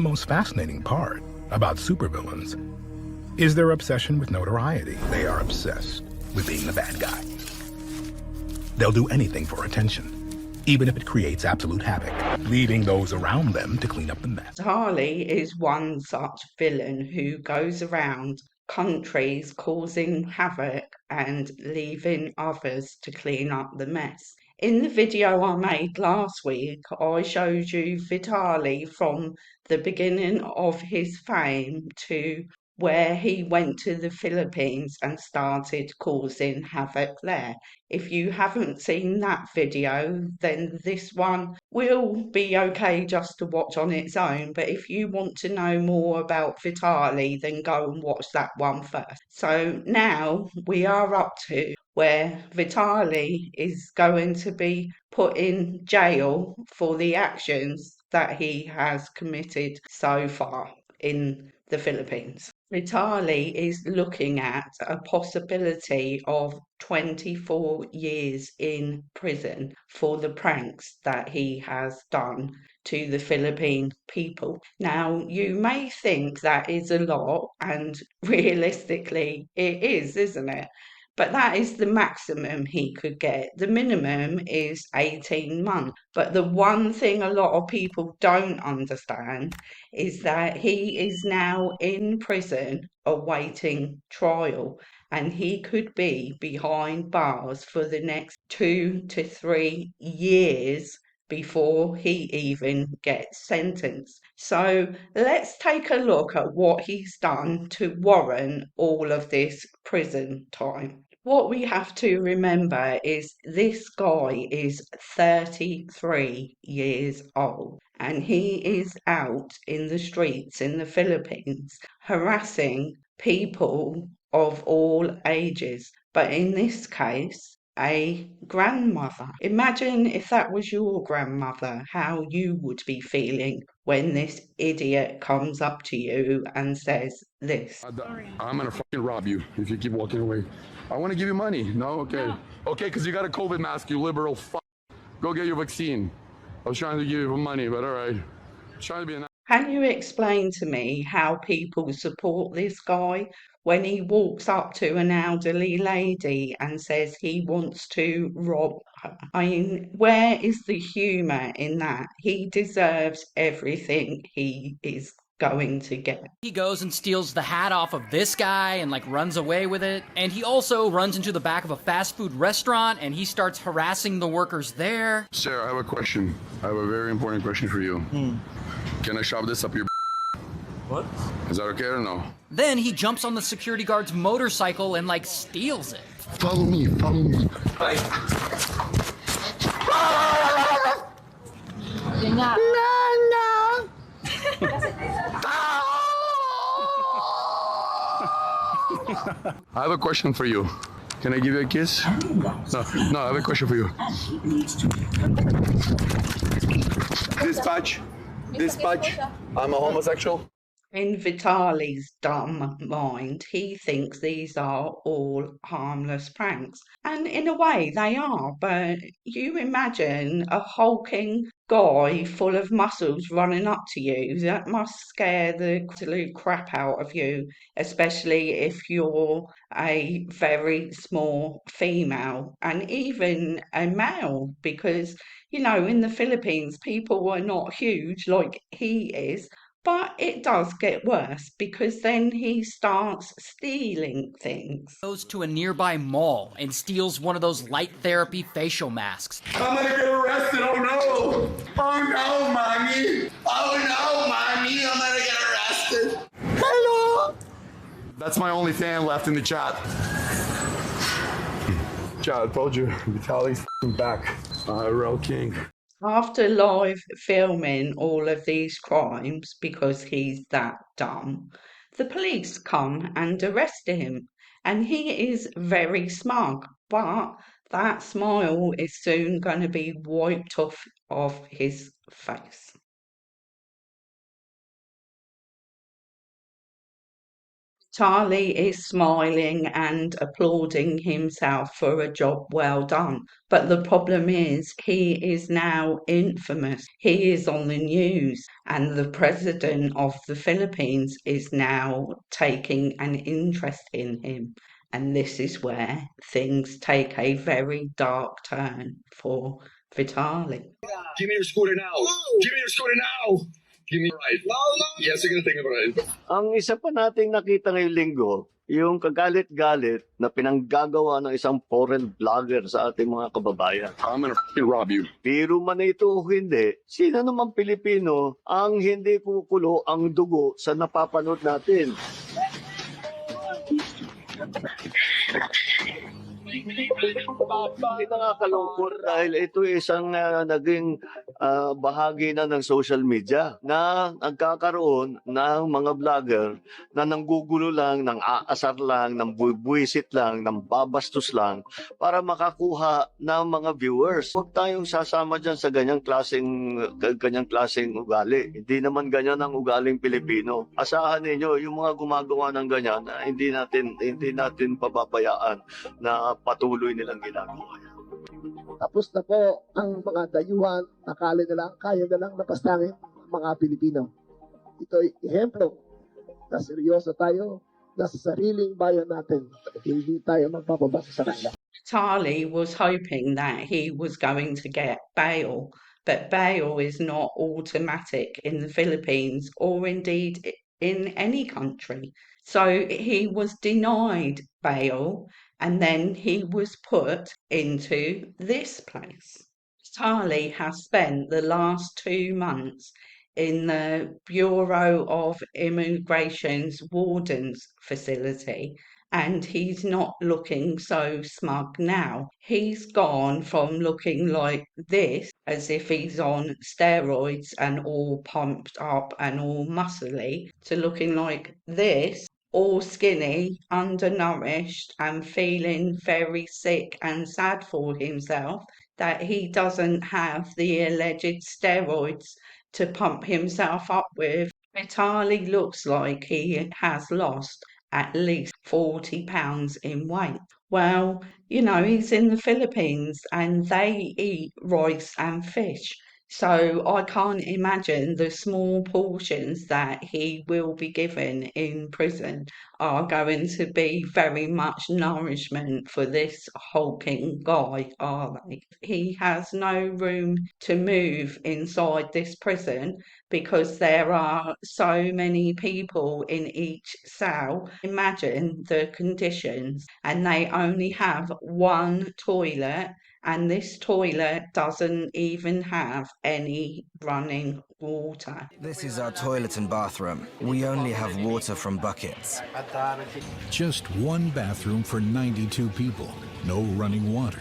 The most fascinating part about supervillains is their obsession with notoriety. They are obsessed with being the bad guy. They'll do anything for attention, even if it creates absolute havoc, leaving those around them to clean up the mess. Harley is one such villain who goes around countries causing havoc and leaving others to clean up the mess. In the video I made last week, I showed you Vitaly from the beginning of his fame to where he went to the Philippines and started causing havoc there. If you haven't seen that video, then this one will be okay just to watch on its own. But if you want to know more about Vitaly, then go and watch that one first. So now we are up to where Vitaly is going to be put in jail for the actions that he has committed so far in the Philippines. Vitaly is looking at a possibility of 24 years in prison for the pranks that he has done to the Philippine people. Now, you may think that is a lot, and realistically, it is, isn't it? But that is the maximum he could get. The minimum is 18 months. But the one thing a lot of people don't understand is that he is now in prison awaiting trial, and he could be behind bars for the next 2 to 3 years before he even gets sentenced. So let's take a look at what he's done to warrant all of this prison time. What we have to remember is this guy is 33 years old and he is out in the streets in the Philippines harassing people of all ages. But in this case, a grandmother. Imagine if that was your grandmother, how you would be feeling when this idiot comes up to you and says this. I'm gonna fucking rob you if you keep walking away. I want to give you money. No? Okay. No. Okay, because you got a COVID mask, you liberal fuck. Go get your vaccine. I was trying to give you money, but all right. Trying to be a... Can you explain to me how people support this guy when he walks up to an elderly lady and says he wants to rob her? I mean, where is the humour in that? He deserves everything he is going to get. He goes and steals the hat off of this guy and runs away with it. And he also runs into the back of a fast food restaurant and he starts harassing the workers there. Sarah, I have a question. I have a very important question for you. Can I shove this up your... What? Is that okay or no? Then he jumps on the security guard's motorcycle and steals it. Follow me, follow me. I have a question for you. Can I give you a kiss? No, I have a question for you. Dispatch, I'm a homosexual. In Vitaly's dumb mind, he thinks these are all harmless pranks. And in a way, they are. But you imagine a hulking guy full of muscles running up to you. That must scare the absolute crap out of you, especially if you're a very small female and even a male. Because, in the Philippines, people are not huge like he is. But it does get worse because then he starts stealing things. Goes to a nearby mall and steals one of those light therapy facial masks. I'm gonna get arrested, oh no! Oh no, mommy! Oh no, mommy, I'm gonna get arrested! Hello! That's my only fan left in the chat. Chat, I told you, Vitaly's back. Real king. After live filming all of these crimes because he's that dumb, the police come and arrest him, and he is very smug, but that smile is soon going to be wiped off his face. Charlie is smiling and applauding himself for a job well done. But the problem is, he is now infamous. He is on the news, and the president of the Philippines is now taking an interest in him. And this is where things take a very dark turn for Vitaly. Give me your scooter now. Give me your scooter now. Give me a ride. No. Yes, you're gonna take a ride. Ang isa pa nating nakita ngayong linggo, yung kagalit-galit na pinanggagawa ng isang foreign vlogger sa ating mga kababayan. I'm gonna rob you. Biro man ito o hindi, sino naman Pilipino ang hindi kukulo ang dugo sa napapanood natin? Bakit nakakalungkot dahil ito isang naging bahagi na ng social media na nagkakaroon ng mga vlogger na nanggugulo lang, nang aasar lang, nang buwisit lang, nang babastos lang para makakuha ng mga viewers. Huwag tayong sasama dyan sa ganyang klaseng ugali. Hindi naman ganyan ang ugaling Pilipino. Asahan ninyo, yung mga gumagawa ng ganyan, hindi natin pababayaan na patuloy nilang ginagawa yan. Tapos na po ang mga dayuhan, akala na lang, kaya na lang napastangin mga Pilipino. Ito'y ehemplo na seryoso tayo na sa sariling bayan natin. Hindi tayo magpapabasa sa kanila. Charlie was hoping that he was going to get bail, but bail is not automatic in the Philippines or indeed in any country. So he was denied bail and then he was put into this place. Charlie has spent the last 2 months in the Bureau of Immigration's Wardens facility, and he's not looking so smug now. He's gone from looking like this, as if he's on steroids and all pumped up and all muscly, to looking like this, all skinny, undernourished, and feeling very sick and sad for himself that he doesn't have the alleged steroids to pump himself up with. Vitaly looks like he has lost at least 40 pounds in weight. Well, you know, he's in the Philippines and they eat rice and fish. So I can't imagine the small portions that he will be given in prison are going to be very much nourishment for this hulking guy, are they? He has no room to move inside this prison because there are so many people in each cell. Imagine the conditions, and they only have one toilet, and this toilet doesn't even have any running water. This is our toilet and bathroom. We only have water from buckets. Just one bathroom for 92 people. No running water.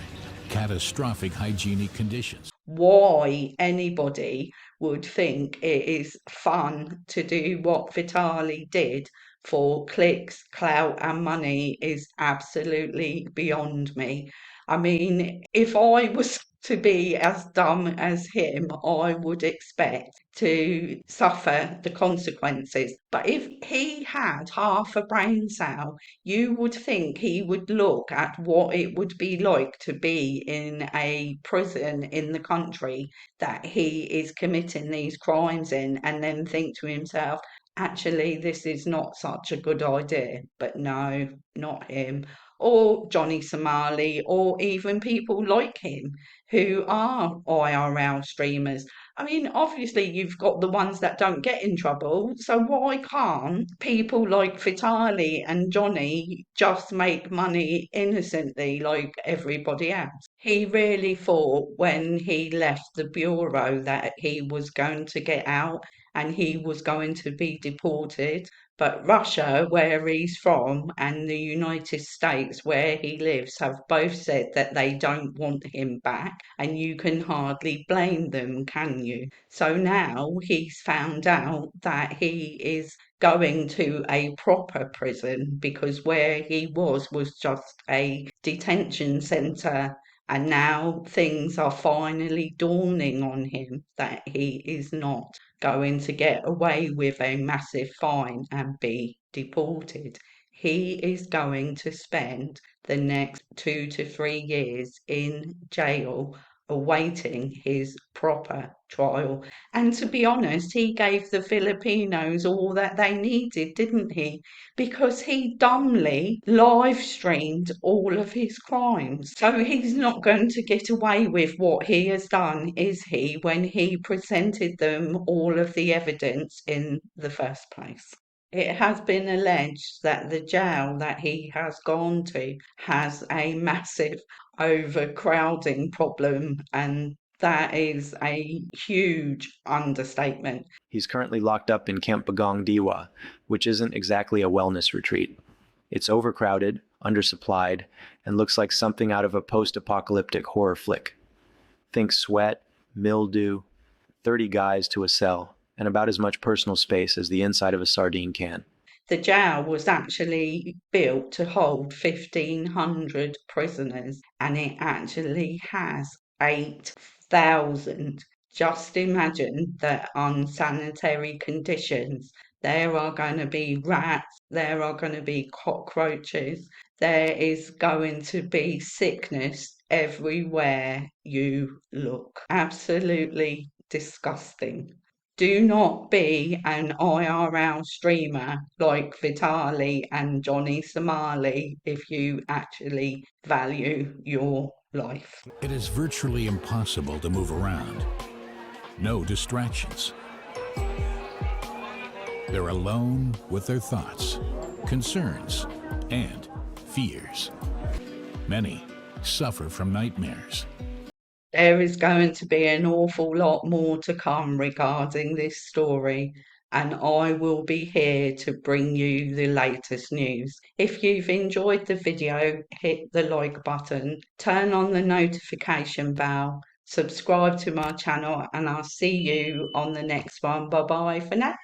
Catastrophic hygienic conditions. Why anybody would think it is fun to do what Vitaly did for clicks, clout, and money is absolutely beyond me. I mean, if I was to be as dumb as him, I would expect to suffer the consequences. But if he had half a brain cell, you would think he would look at what it would be like to be in a prison in the country that he is committing these crimes in, and then think to himself, actually, this is not such a good idea. But no, not him. Or Johnny Somali, or even people like him who are IRL streamers. I mean, obviously you've got the ones that don't get in trouble, so why can't people like Vitaly and Johnny just make money innocently like everybody else? He really thought when he left the bureau that he was going to get out and he was going to be deported. But Russia, where he's from, and the United States, where he lives, have both said that they don't want him back, and you can hardly blame them, can you? So now he's found out that he is going to a proper prison because where he was just a detention centre. And now things are finally dawning on him that he is not going to get away with a massive fine and be deported. he is going to spend the next 2 to 3 years in jail awaiting his proper trial. And to be honest, he gave the Filipinos all that they needed, didn't he? Because he dumbly live streamed all of his crimes. So he's not going to get away with what he has done, is he, when he presented them all of the evidence in the first place? It has been alleged that the jail that he has gone to has a massive overcrowding problem, and that is a huge understatement. He's currently locked up in Camp Bagong Diwa, which isn't exactly a wellness retreat. It's overcrowded, undersupplied, and looks like something out of a post-apocalyptic horror flick. Think sweat, mildew, 30 guys to a cell, and about as much personal space as the inside of a sardine can. The jail was actually built to hold 1,500 prisoners, and it actually has 8,000. Just imagine the unsanitary conditions. There are going to be rats, there are going to be cockroaches, there is going to be sickness everywhere you look. Absolutely disgusting. Do not be an IRL streamer like Vitaly and Johnny Somali if you actually value your life. It is virtually impossible to move around. No distractions. They're alone with their thoughts, concerns, and fears. Many suffer from nightmares. There is going to be an awful lot more to come regarding this story, and I will be here to bring you the latest news. If you've enjoyed the video, hit the like button, turn on the notification bell, subscribe to my channel, and I'll see you on the next one. Bye bye for now.